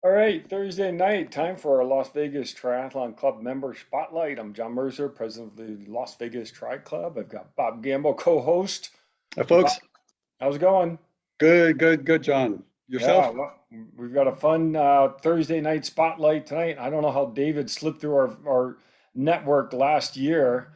All right, Thursday night, time for our Las Vegas Triathlon Club member spotlight. I'm John Mercer, president of the Las Vegas Tri Club. I've got Bob Gamble, co-host. Hi, Bob, folks. how's it going? Good, John. Yeah, Yourself? well, we've got a fun Thursday night spotlight tonight. I don't know how David slipped through our network last year.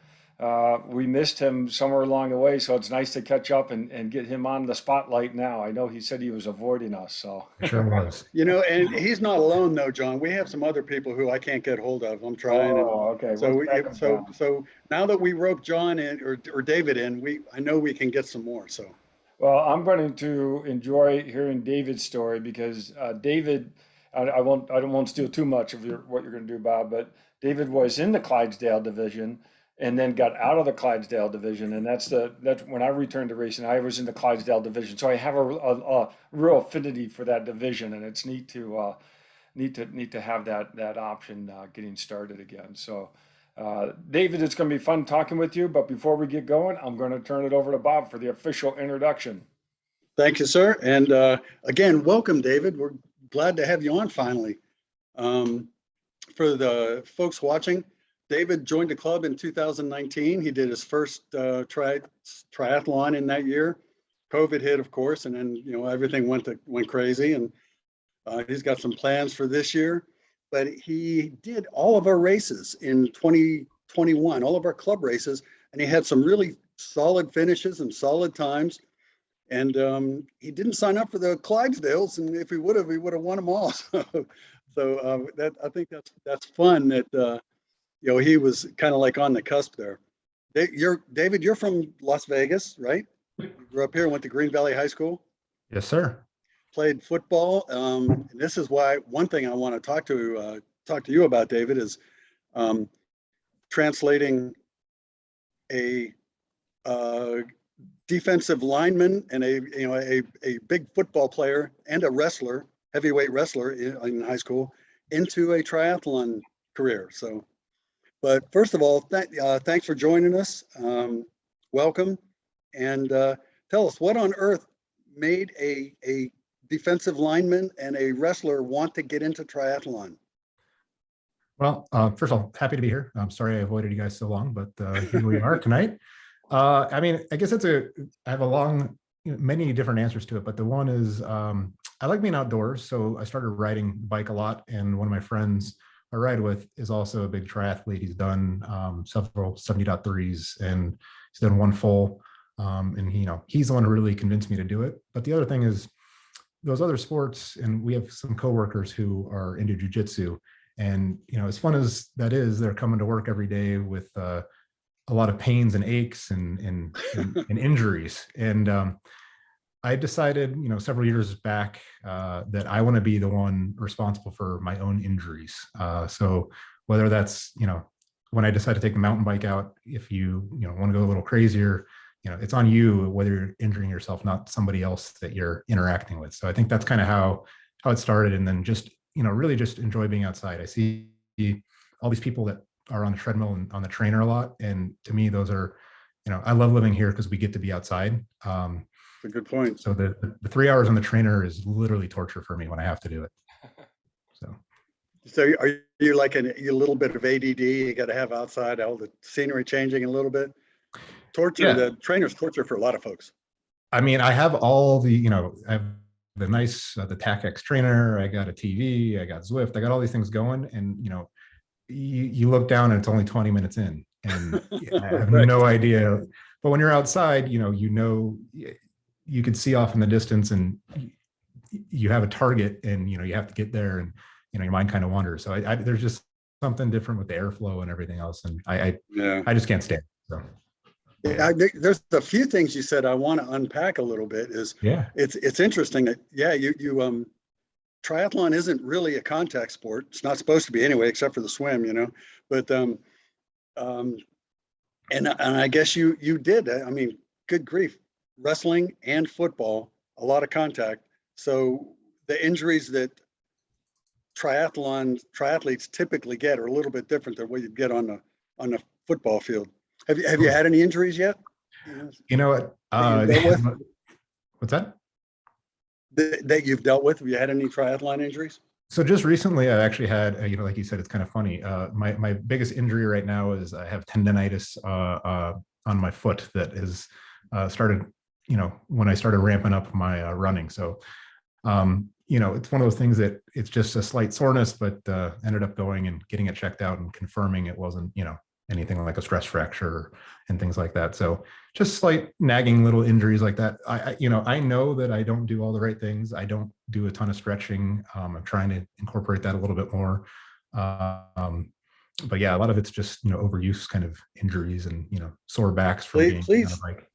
We missed him somewhere along the way, so it's nice to catch up and get him on the spotlight now. I know he said he was avoiding us, so. It sure was. And he's not alone though, John. We have some other people who I can't get hold of. I'm trying, and Oh, okay. so We'll track him down. now that we rope John in or David in, I know we can get some more. So Well, I'm going to enjoy hearing David's story because David, I don't won't steal too much of what you're going to do, Bob. But David was in the Clydesdale division and then got out of the Clydesdale division, and that's when I returned to racing. I was in the Clydesdale division, so I have a real affinity for that division, and it's neat to have that option getting started again. So. David, it's going to be fun talking with you, but before we get going, I'm going to turn it over to Bob for the official introduction. thank you, sir. And again, welcome, David. We're glad to have you on finally. For the folks watching, David joined the club in 2019. He did his first triathlon in that year. COVID hit, of course, and then everything went crazy. And he's got some plans for this year. But he did all of our races in 2021, all of our club races, and he had some really solid finishes and solid times. And he didn't sign up for the Clydesdales, and if he would have won them all. So I think that's fun that he was kind of like on the cusp there. David, you're from Las Vegas, right? You grew up here, went to Green Valley High School. Yes, sir. Played football. And this is why one thing I want to talk to you about, David, is translating a defensive lineman and a big football player and a wrestler, heavyweight wrestler in high school, into a triathlon career. So, but first of all, thanks for joining us. Welcome, and tell us what on earth made a defensive lineman and a wrestler want to get into triathlon? Well, first of all, happy to be here. I'm sorry I avoided you guys so long, but here we are tonight. I guess I have a long, many different answers to it, but the one is I like being outdoors. So I started riding bike a lot, and one of my friends I ride with is also a big triathlete. He's done several 70.3s, and he's done one full. And he's the one who really convinced me to do it. But the other thing is, those other sports, and we have some coworkers who are into jujitsu, and as fun as that is, they're coming to work every day with a lot of pains and aches and injuries. And I decided, several years back that I want to be the one responsible for my own injuries. So whether that's when I decide to take the mountain bike out, if you want to go a little crazier, it's on you whether you're injuring yourself, not somebody else that you're interacting with. So I think that's kind of how it started. And then just, really just enjoy being outside. I see all these people that are on the treadmill and on the trainer a lot. And to me, those are, I love living here because we get to be outside. That's a good point. So the 3 hours on the trainer is literally torture for me when I have to do it. So are you like a little bit of ADD? You got to have outside, all the scenery changing a little bit? Torture, yeah. The trainer's torture for a lot of folks. I mean, I have all the, I have the nice, the TACX trainer, I got a TV, I got Zwift, I got all these things going, and, you look down and it's only 20 minutes in, and I have Right. No idea. But when you're outside, you could see off in the distance, and you have a target, and, you have to get there, and, your mind kind of wanders. So there's just something different with the airflow and everything else. And I just can't stand it. So. Yeah, there's a few things you said I want to unpack a little bit. It's interesting that you triathlon isn't really a contact sport. It's not supposed to be anyway, except for the swim, but and I guess you did. I mean, good grief, wrestling and football, a lot of contact. So the injuries that triathletes typically get are a little bit different than what you get on the football field. Have you had any injuries yet? You know what? What's that? That you've dealt with? Have you had any triathlon injuries? So just recently, I actually had, like you said, it's kind of funny. My biggest injury right now is I have tendonitis on my foot that has started, when I started ramping up my running. So, it's one of those things that it's just a slight soreness, but ended up going and getting it checked out and confirming it wasn't, anything like a stress fracture and things like that. So just slight nagging little injuries like that. I know that I don't do all the right things. I don't do a ton of stretching. I'm trying to incorporate that a little bit more. But yeah, a lot of it's just, overuse kind of injuries and, sore backs from Please, being on a please, bike.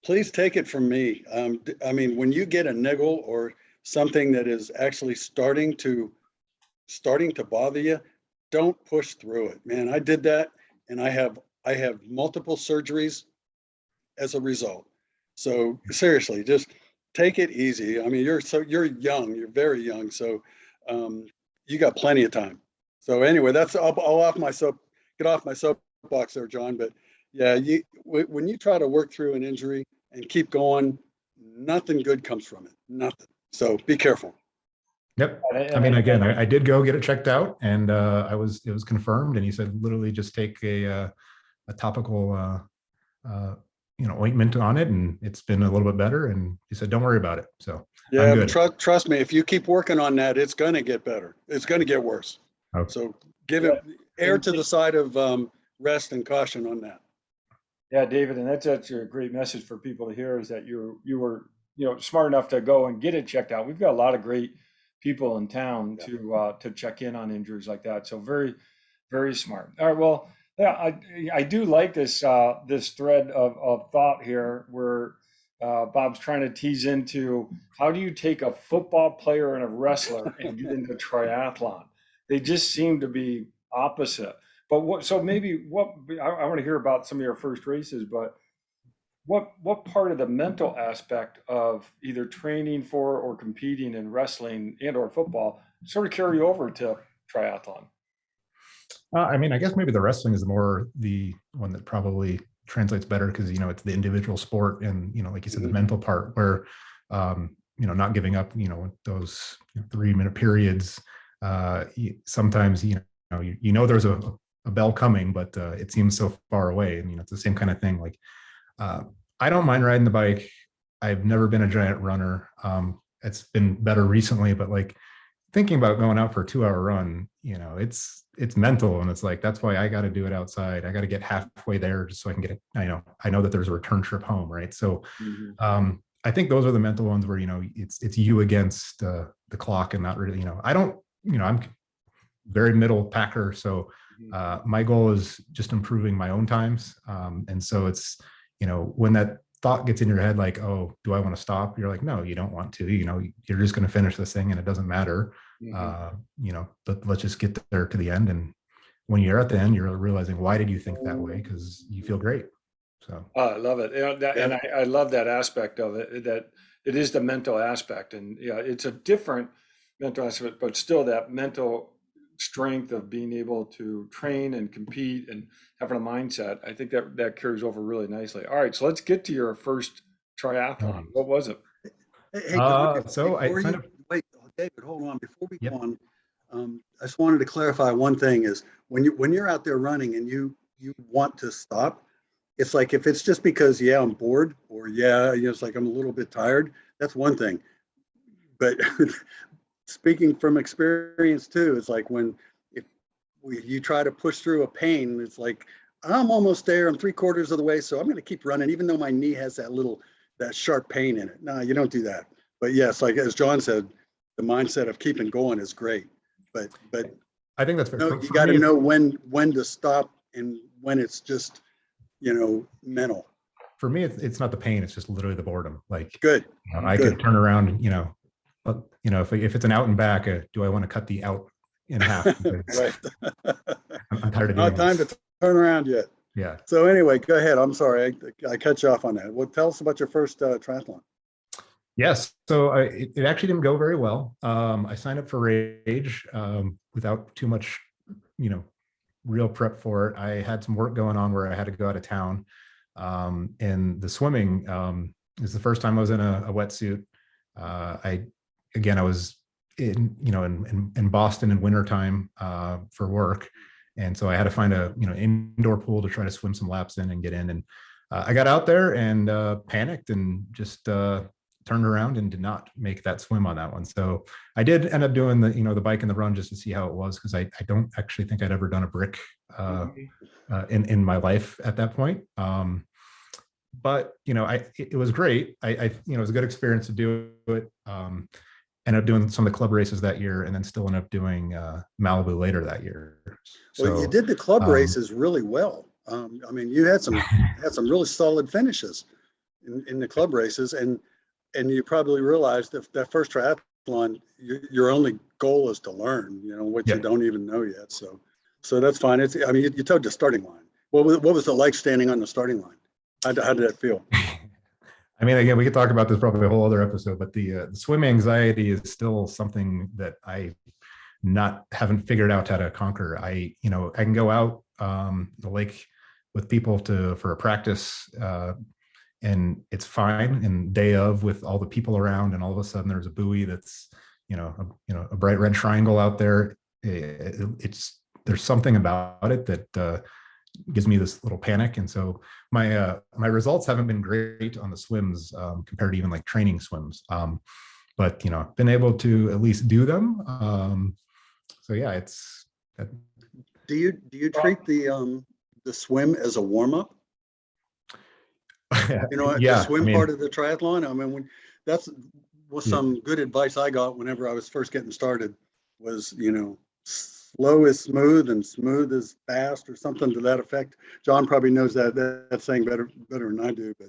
please take it from me. I mean, when you get a niggle or something that is actually starting to bother you, don't push through it, man. I did that, and I have multiple surgeries as a result. So seriously, just take it easy. I mean, you're young, you're very young, so um, you got plenty of time. So anyway, I'll get off my soapbox there, John. But yeah, when you try to work through an injury and keep going, nothing good comes from it. Nothing. So be careful. Yep. I And mean, again, I did go get it checked out, and it was confirmed, and he said literally just take a topical ointment on it, and it's been a little bit better. And he said, don't worry about it. So I'm Yeah, but good. trust me, if you keep working on that, it's going to get better. It's going to get worse. Okay. So give yeah, it err to the side of rest and caution on that. yeah, David, and that's actually a great message for people to hear is that you were smart enough to go and get it checked out. We've got a lot of great people in town Yeah. to check in on injuries like that. So very, very smart. All right, well, yeah, I do like this thread of thought here where Bob's trying to tease into how do you take a football player and a wrestler and get into triathlon? They just seem to be opposite. But so maybe I want to hear about some of your first races, but what part of the mental aspect of either training for or competing in wrestling and or football sort of carry over to triathlon? I mean, I guess maybe the wrestling is more the one that probably translates better because it's the individual sport, and like you said, the Mhm. mental part where not giving up, those 3-minute periods. Sometimes there's a bell coming, but it seems so far away, and it's the same kind of thing. Like I don't mind riding the bike. I've never been a giant runner. It's been better recently, but like thinking about going out for a 2-hour run, it's mental, and it's like that's why I got to do it outside. I got to get halfway there just so I can get it. I know that there's a return trip home, right? So Mhm. I think those are the mental ones where it's you against the clock, and not really. I don't. I'm very middle packer, so Mhm. my goal is just improving my own times, and so it's when that thought gets in your head like, oh, do I want to stop? You're like, no, you don't want to. You're just going to finish this thing, and it doesn't matter. Mhm. But let's just get there to the end. And when you're at the end, you're realizing, why did you think that way? Because you feel great. So Oh, I love it. Yeah. And I love that aspect of it, that it is the mental aspect. And yeah, it's a different mental aspect, but still that mental strength of being able to train and compete and having a mindset. I think that carries over really nicely. All right, so let's get to your first triathlon. um, What was it? Hey, John, so I before signed you up. wait, David, hold on. Before we go Yep. on, I just wanted to clarify one thing: is when you're out there running and you want to stop, it's like if it's just because I'm bored or it's like I'm a little bit tired. That's one thing. But speaking from experience too, it's like if you try to push through a pain, it's like I'm almost there. I'm 3/4 of the way, so I'm going to keep running, even though my knee has that sharp pain in it. No, you don't do that. But yes, like as John said, the mindset of keeping going is great. But I think that's fair. no, For, you for got me. to It's know when to stop and when it's just mental. it's not the pain. It's just literally the boredom. Like Good, I could good. turn around, but if it's an out and back, do I want to cut the out in half? Because Right. I'm tired of Not doing time this. to turn around yet. Yeah. So anyway, go ahead. I'm sorry, I cut you off on that. Well, tell us about your first triathlon. Yes. So it actually didn't go very well. I signed up for Rage without too much, you know, real prep for it. I had some work going on where I had to go out of town. And the swimming is the first time I was in a wetsuit. I was in Boston in wintertime for work. And so I had to find a, indoor pool to try to swim some laps in and get in. And I got out there and panicked and just turned around and did not make that swim on that one. So I did end up doing the bike and the run just to see how it was, because I don't actually think I'd ever done a brick in my life at that point. But it was great. It was a good experience to do it. Ended up doing some of the club races that year, and then still ended up doing Malibu later that year. So well, you did the club races really well. I mean, you had some really solid finishes in the club races, and you probably realized that first triathlon, your only goal is to learn, what you don't even know yet. So that's fine. I mean, you towed the starting line. What was it like standing on the starting line? How did that feel? I mean, again, we could talk about this probably a whole other episode, but the swim anxiety is still something that I haven't figured out how to conquer. I can go out the lake with people for a practice, and it's fine. And day of, with all the people around, and all of a sudden there's a buoy that's a bright red triangle out there. There's something about it that gives me this little panic. And so my results haven't been great on the swims compared to even like training swims. But been able to at least do them. So yeah, it's. Do you treat the swim as a warm up? Yeah, The swim part of the triathlon. I mean, that was some good advice I got whenever I was first getting started. Was slow is smooth and smooth is fast, or something to that effect. John probably knows that saying better than I do. But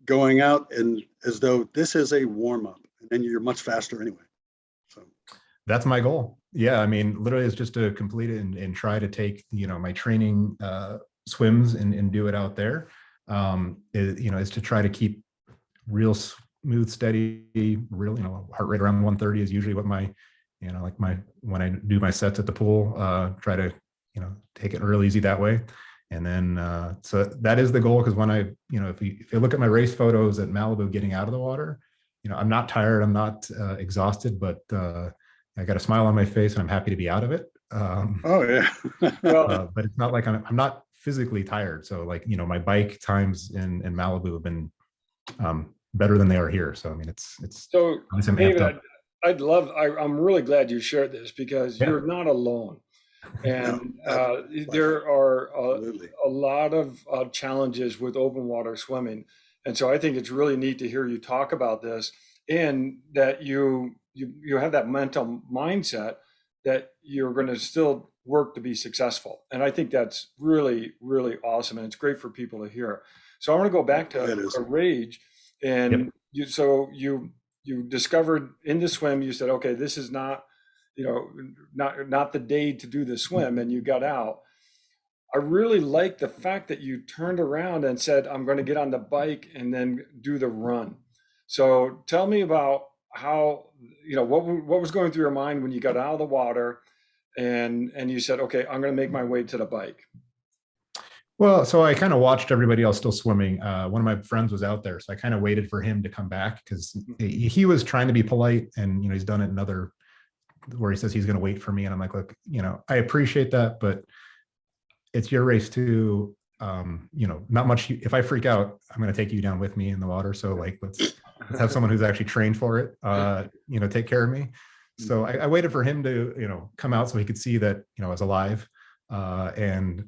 going out and as though this is a warm up, and then you're much faster anyway. So that's my goal. Yeah, I mean, literally, it's just to complete it and try to take my training swims and do it out there. Is to try to keep real smooth, steady, real heart rate around 130 is usually what my when I do my sets at the pool, try to take it real easy that way. And then so that is the goal, because when I if you look at my race photos at Malibu getting out of the water, I'm not tired, I'm not exhausted, but I got a smile on my face and I'm happy to be out of it. oh yeah. But it's not like I'm not physically tired. So my bike times in Malibu have been better than they are here. So I mean, it's so David, I'm really glad you shared this, because you're not alone. And there are a lot of challenges with open water swimming. And so I think it's really neat to hear you talk about this, and that you have that mental mindset that you're going to still work to be successful. And I think that's really, really awesome. And it's great for people to hear. So I want to go back to Rage. And you discovered in the swim, you said, okay, this is not the day to do the swim, and you got out. I really like the fact that you turned around and said, I'm going to get on the bike and then do the run. So tell me about how, what was going through your mind when you got out of the water and you said, okay, I'm going to make my way to the bike. Well, so I kind of watched everybody else still swimming. One of my friends was out there, so I kind of waited for him to come back, because he was trying to be polite, and he's done it in other where he says he's going to wait for me, and I'm like, look, I appreciate that, but it's your race too. Not much. If I freak out, I'm going to take you down with me in the water. So let's have someone who's actually trained for it. Take care of me. So I waited for him to come out so he could see that I was alive, and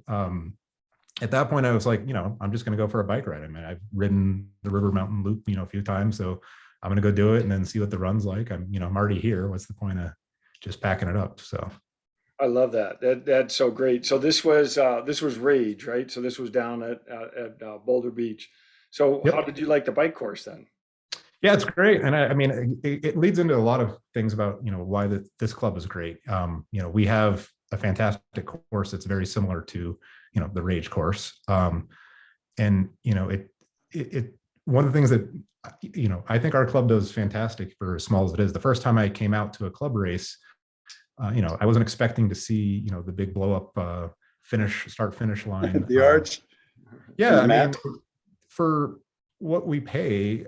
at that point I was like, I'm just going to go for a bike ride. I mean, I've ridden the River Mountain Loop a few times, so I'm going to go do it and then see what the run's like. I'm already here. What's the point of just packing it up? So I love that. That's so great. So this was Rage, right? So this was down at Boulder Beach. So How did you like the bike course then? Yeah, it's great. And I mean, it leads into a lot of things about, why this club is great. We have a fantastic course that's very similar to, the Rage course. And, one of the things that, I think our club does fantastic for as small as it is. The first time I came out to a club race, I wasn't expecting to see, the big blow up start finish line. The arch. Yeah. I mean, for what we pay,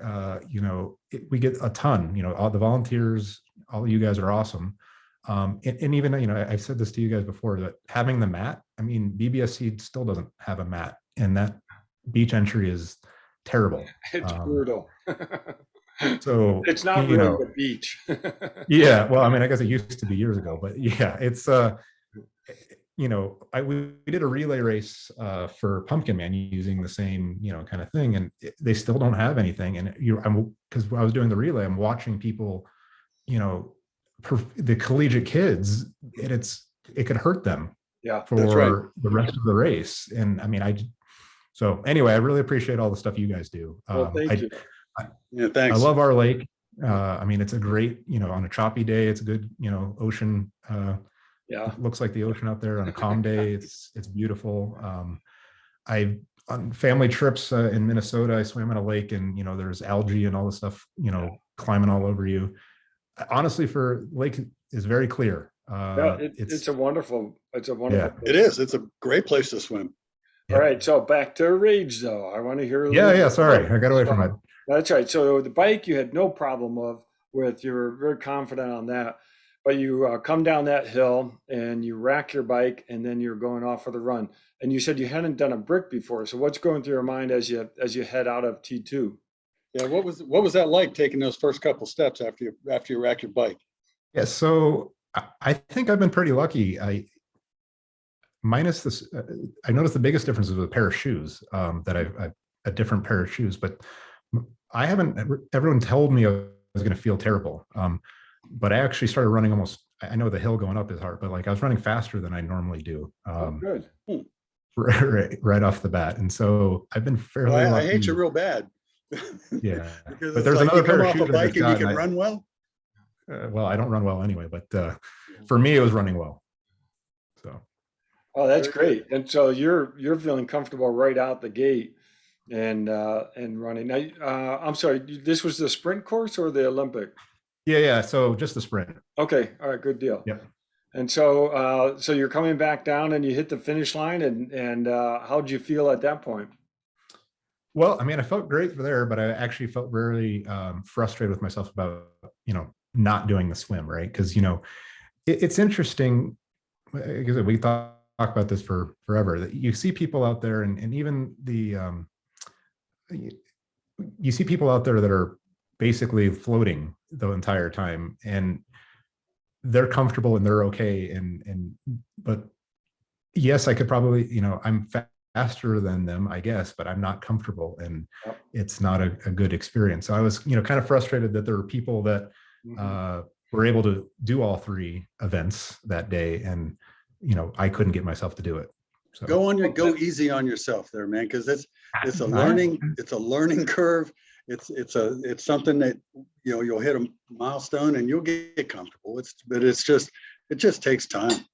we get a ton, all the volunteers all you guys are awesome. And even, I've said this to you guys before, that having the mat, I mean, BBSC still doesn't have a mat, and that beach entry is terrible. It's brutal. So, It's not really the beach. yeah, well, I mean, I guess it used to be years ago, but yeah, it's, we did a relay race for Pumpkin Man using the same, kind of thing, and they still don't have anything. And because I was doing the relay, I'm watching people, the collegiate kids, and it could hurt them for the rest of the race. And I mean, so anyway, I really appreciate all the stuff you guys do. Well, thank you. Yeah, thanks. I love our lake. I mean, it's a great, on a choppy day, it's a good, ocean. It looks like the ocean out there. On a calm day, it's beautiful. On family trips in Minnesota, I swam in a lake, and there's algae and all this stuff, climbing all over you. Honestly, for lake is very clear. It's a wonderful. Yeah, it is. It's a great place to swim. All right, so back to rage, though. I want to hear. Sorry, I got away from it. That's right. So the bike you had no problem with. You were very confident on that, but you come down that hill and you rack your bike, and then you're going off for the run. And you said you hadn't done a brick before. So what's going through your mind as you head out of T2? Yeah, what was that like, taking those first couple steps after you rack your bike? Yeah, so I think I've been pretty lucky. Minus this, I noticed the biggest difference is with a pair of shoes. That I've a different pair of shoes, but I haven't. Everyone told me I was going to feel terrible, but I actually started running almost. I know the hill going up is hard, but like I was running faster than I normally do. Good. Right off the bat, and so I've been fairly. Well, lucky. I hate you real bad. Yeah, because but there's another pair of shoes off a bike and you can run well. Well, I don't run well anyway, but for me, it was running well. So. Oh, that's great. And so you're feeling comfortable right out the gate and running. Now, I'm sorry, this was the sprint course or the Olympic? Yeah. So just the sprint. Okay. All right. Good deal. Yep. And so you're coming back down and you hit the finish line, and how did you feel at that point? Well, I mean, I felt great for there, but I actually felt very frustrated with myself about, not doing the swim, right? Because, it's interesting, because we talk about this for forever, that you see people out there, and even you see people out there that are basically floating the entire time, and they're comfortable and they're okay. But yes, I could probably, I'm faster than them, I guess, but I'm not comfortable, and it's not a good experience. So I was, kind of frustrated that there were people that were able to do all three events that day, and I couldn't get myself to do it. So go easy on yourself there, man, because it's a learning curve. It's something that you'll hit a milestone and you'll get comfortable. It just takes time.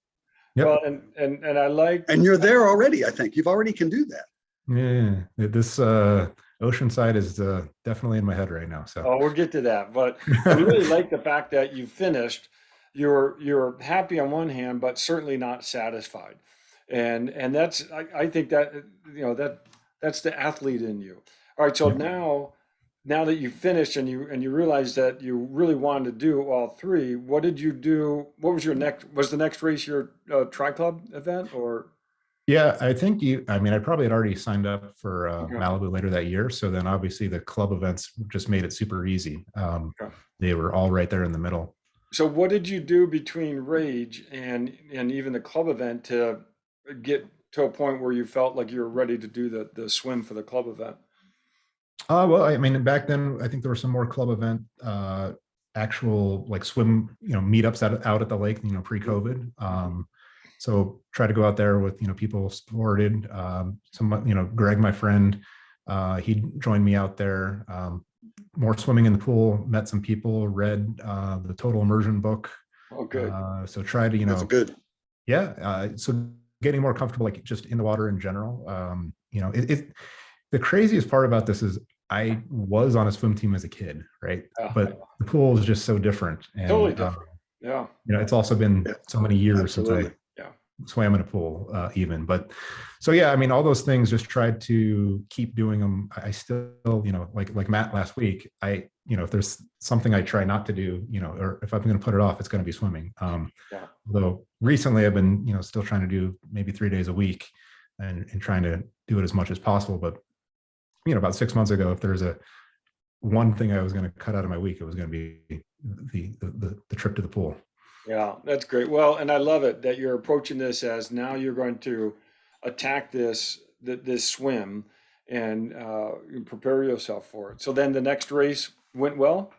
Yep. Well, and I like, and you're there already. I think you've already can do that. Yeah, this Oceanside is definitely in my head right now. So we'll get to that, but I really like the fact that you finished. You're happy on one hand, but certainly not satisfied, and that's I think that that's the athlete in you. All right, so now that you finished and you realize that you really wanted to do all three, what did you do? What was was the next race your tri-club event, or? Yeah, I think I probably had already signed up for Malibu later that year. So then obviously the club events just made it super easy. They were all right there in the middle. So what did you do between Rage and even the club event to get to a point where you felt like you were ready to do the swim for the club event? Well, I mean, back then, I think there were some more club event, actual like swim, meetups out at the lake, pre-COVID. So try to go out there with, people supported, Greg, my friend, he joined me out there, more swimming in the pool, met some people, read the Total Immersion book. Oh, good. So try to, That's good. Yeah. So getting more comfortable, like just in the water in general. The craziest part about this is I was on a swim team as a kid, right? But the pool is just so different. And, totally different. Yeah. It's also been so many years Absolutely. since swam in a pool even. But so yeah, I mean, all those things, just tried to keep doing them. I still, like Matt last week, if there's something I try not to do, or if I'm going to put it off, it's going to be swimming. Yeah. Although recently I've been, still trying to do maybe 3 days a week and trying to do it as much as possible. But, about 6 months ago, if there's one thing I was going to cut out of my week, it was going to be the trip to the pool. Yeah, that's great. Well, and I love it that you're approaching this as now you're going to attack this swim and prepare yourself for it. So then the next race went well.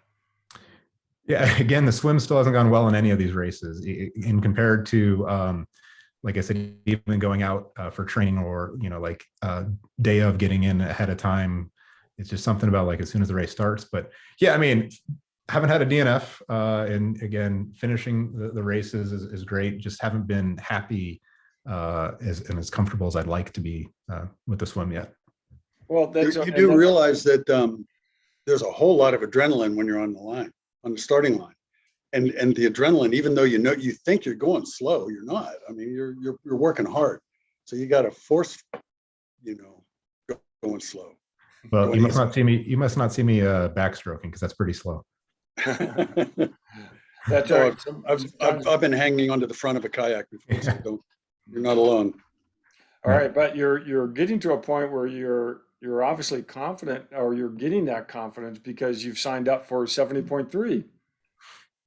Yeah, again, the swim still hasn't gone well in any of these races in compared to, like I said, even going out for training or, like day of getting in ahead of time. It's just something about like as soon as the race starts. But yeah, I mean, haven't had a DNF, and again, finishing the races is great. Just haven't been happy as comfortable as I'd like to be with the swim yet. Well, You do realize that there's a whole lot of adrenaline when you're on the line, on the starting line, and the adrenaline, even though you think you're going slow, you're not. I mean, you're working hard, so you got to force, going slow. Well, you must not see me. You must not see me backstroking because that's pretty slow. That's right. I've been hanging onto the front of a kayak before, so you're not alone. All right, but you're getting to a point where you're obviously confident, or you're getting that confidence because you've signed up for 70.3.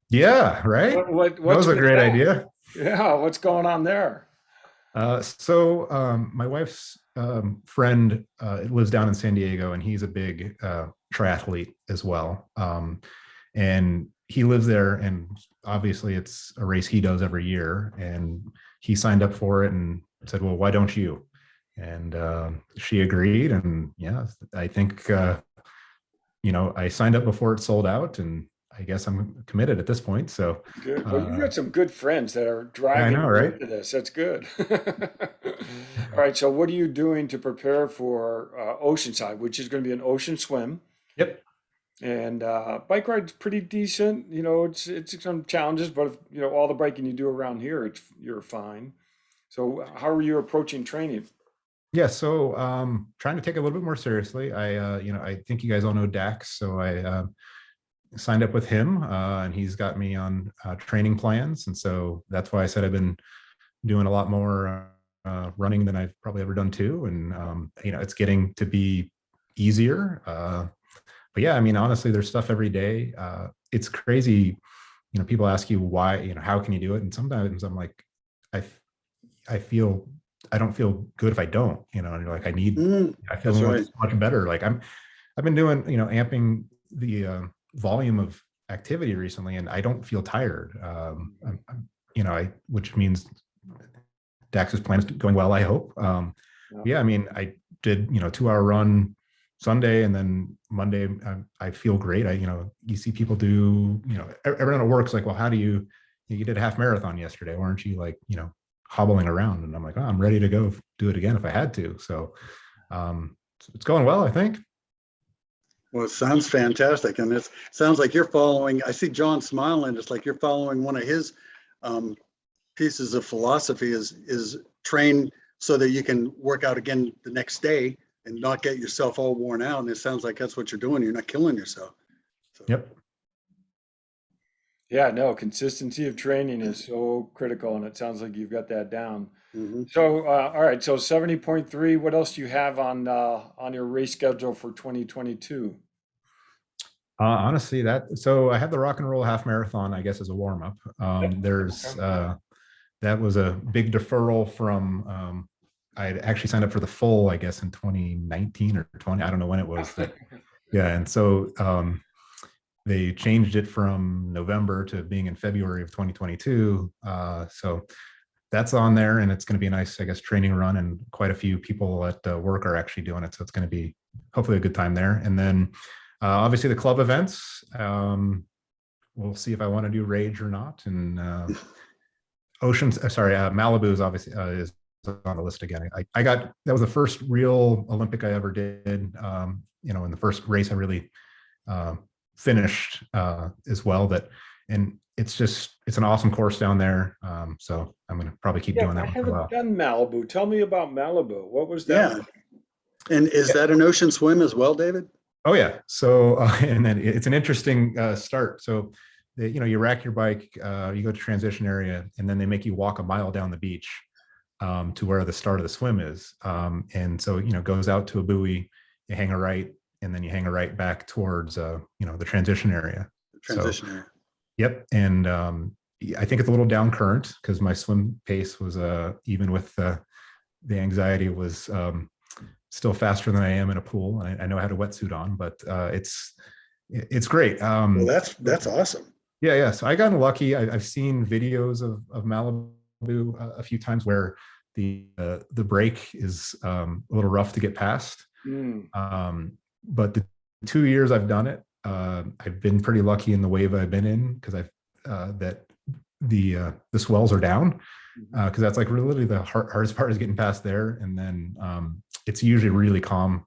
Yeah, right. That was a great idea. Yeah, what's going on there? So my wife's friend lives down in San Diego, and he's a big triathlete as well. And he lives there, and obviously it's a race he does every year. And he signed up for it and said, "Well, why don't you?" And she agreed. And yeah, I think I signed up before it sold out, and I guess I'm committed at this point. So good. Well, you've got some good friends that are driving you into this. That's good. All right. So what are you doing to prepare for Oceanside, which is going to be an ocean swim? Yep. And bike ride's pretty decent. It's some challenges, but all the biking you do around here, you're fine. So how are you approaching training? Yeah, so trying to take it a little bit more seriously. I think you guys all know Dax, so I signed up with him, and he's got me on training plans, and so that's why I said I've been doing a lot more running than I've probably ever done too, and it's getting to be easier. But yeah, I mean, honestly, there's stuff every day. It's crazy. People ask you why, how can you do it? And sometimes I'm like, I feel I don't feel good if I don't, and you're like, I feel much better. Like I've been doing, amping the volume of activity recently, and I don't feel tired. Which means Dax's plan is going well, I hope. Yeah, I mean, I did, 2-hour run Sunday, and then Monday, I feel great. You see people do, everyone at work's like, well, how do you did a half marathon yesterday. Weren't you like, hobbling around? And I'm like, oh, I'm ready to go do it again if I had to. So it's going well, I think. Well, it sounds fantastic. And it sounds like you're following, I see John smiling. It's like you're following one of his pieces of philosophy is train so that you can work out again the next day and not get yourself all worn out. And it sounds like that's what you're doing. You're not killing yourself. So. Yep. Yeah, no, consistency of training is so critical, and it sounds like you've got that down. Mm-hmm. So, all right, so 70.3, what else do you have on your race schedule for 2022? Honestly, so I had the rock and roll half marathon, I guess, as a warm up. That was a big deferral from, I'd actually signed up for the full, I guess, in 2019 or 20, I don't know when it was. Yeah, and so they changed it from November to being in February of 2022. So that's on there, and it's going to be a nice, I guess, training run, and quite a few people at work are actually doing it. So it's going to be hopefully a good time there. And then obviously the club events, we'll see if I want to do Rage or not. And Malibu is obviously is on the list again. That was the first real Olympic I ever did. In the first race I really finished as well. And it's an awesome course down there. So I'm going to probably keep Yeah, doing I that one for a haven't while. done Malibu. Tell me about Malibu. What was that Yeah. like? And is that an ocean swim as well, David? Oh yeah. So and then it's an interesting start. So you rack your bike, you go to transition area, and then they make you walk a mile down the beach to where the start of the swim is. And so goes out to a buoy, you hang a right, and then you hang a right back towards the transition area. So Transition area. yep. And I think it's a little down current because my swim pace was even with the anxiety was still faster than I am in a pool. I know I had a wetsuit on, but it's great. Well, that's awesome. Yeah. So I got lucky. I've seen videos of Malibu a few times where the break is a little rough to get past. Mm. But the 2 years I've done it, I've been pretty lucky in the wave I've been in because that the swells are down because that's like really the hardest part is getting past there, and then it's usually really calm,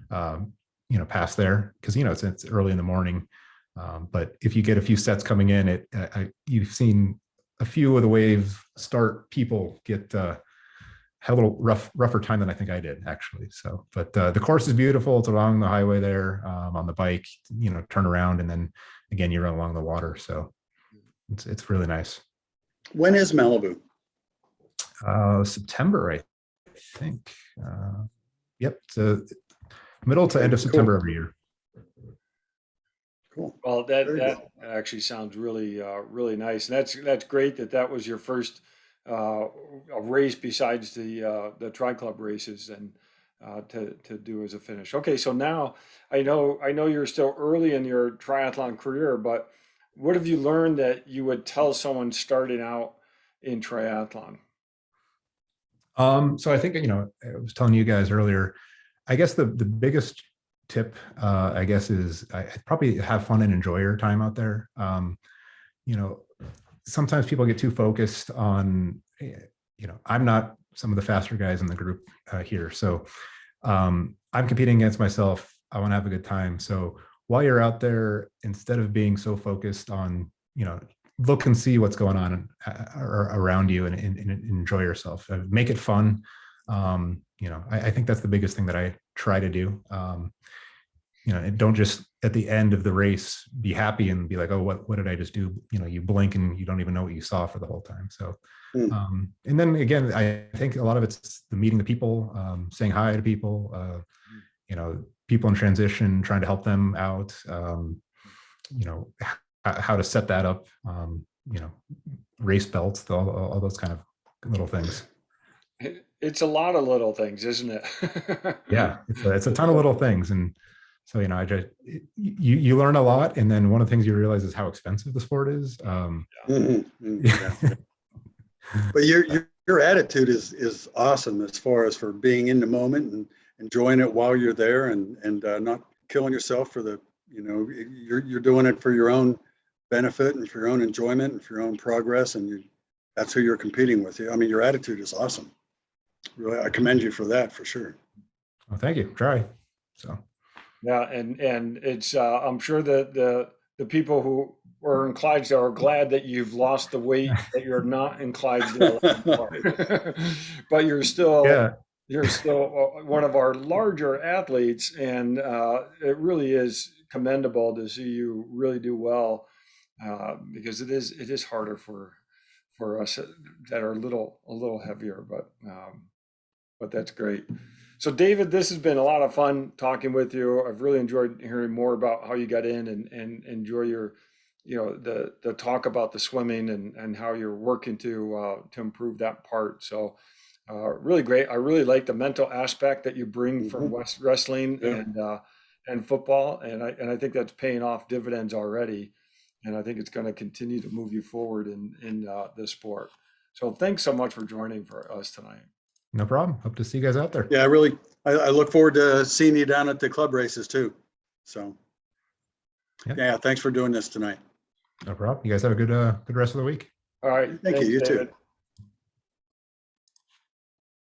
past there because it's early in the morning. But if you get a few sets coming in, you've seen a few of the wave start people get had a little rougher time than I think I did actually. So, but the course is beautiful. It's along the highway there on the bike, turn around and then again you run along the water. So it's really nice. When is Malibu? September, I think. Yep, so middle to end of September every year. Cool. Well, Very that actually sounds really really nice, and that's great that was your first a race besides the Tri Club races and to do as a finish. Okay, so now I know you're still early in your triathlon career, but what have you learned that you would tell someone starting out in triathlon? So I think I was telling you guys earlier. I guess the biggest tip, I guess, is I probably have fun and enjoy your time out there. You know, sometimes people get too focused on, I'm not some of the faster guys in the group here. So I'm competing against myself. I want to have a good time. So while you're out there, instead of being so focused on, look and see what's going on around you and enjoy yourself. Make it fun. I think that's the biggest thing that I try to do. And don't just at the end of the race be happy and be like, oh, what did I just do? You blink and you don't even know what you saw for the whole time. So, and then again, I think a lot of it's meeting the people, saying hi to people, people in transition, trying to help them out, how to set that up, race belts, all those kind of little things. It's a lot of little things, isn't it? Yeah, it's a ton of little things. And so, I just, you learn a lot. And then one of the things you realize is how expensive the sport is. Yeah. But your attitude is awesome as far as for being in the moment and enjoying it while you're there and not killing yourself for the, you're doing it for your own benefit and for your own enjoyment and for your own progress. And that's who you're competing with. I mean, your attitude is awesome. Really, I commend you for that for sure. Well, thank you. Try. So. Yeah, and it's I'm sure that the people who are in Clydesdale are glad that you've lost the weight that you're not in Clydesdale anymore. But Yeah. you're still one of our larger athletes, and it really is commendable to see you really do well because it is harder for us that are a little heavier, but that's great. So David, this has been a lot of fun talking with you. I've really enjoyed hearing more about how you got in and enjoy your, the talk about the swimming and how you're working to improve that part. So really great. I really like the mental aspect that you bring from wrestling and football, and I think that's paying off dividends already, and I think it's going to continue to move you forward in this sport. So thanks so much for joining for us tonight. No problem. Hope to see you guys out there. Yeah, I look forward to seeing you down at the club races too. So, yeah, thanks for doing this tonight. No problem. You guys have a good rest of the week. All right. Thank Thanks, you. You David. too.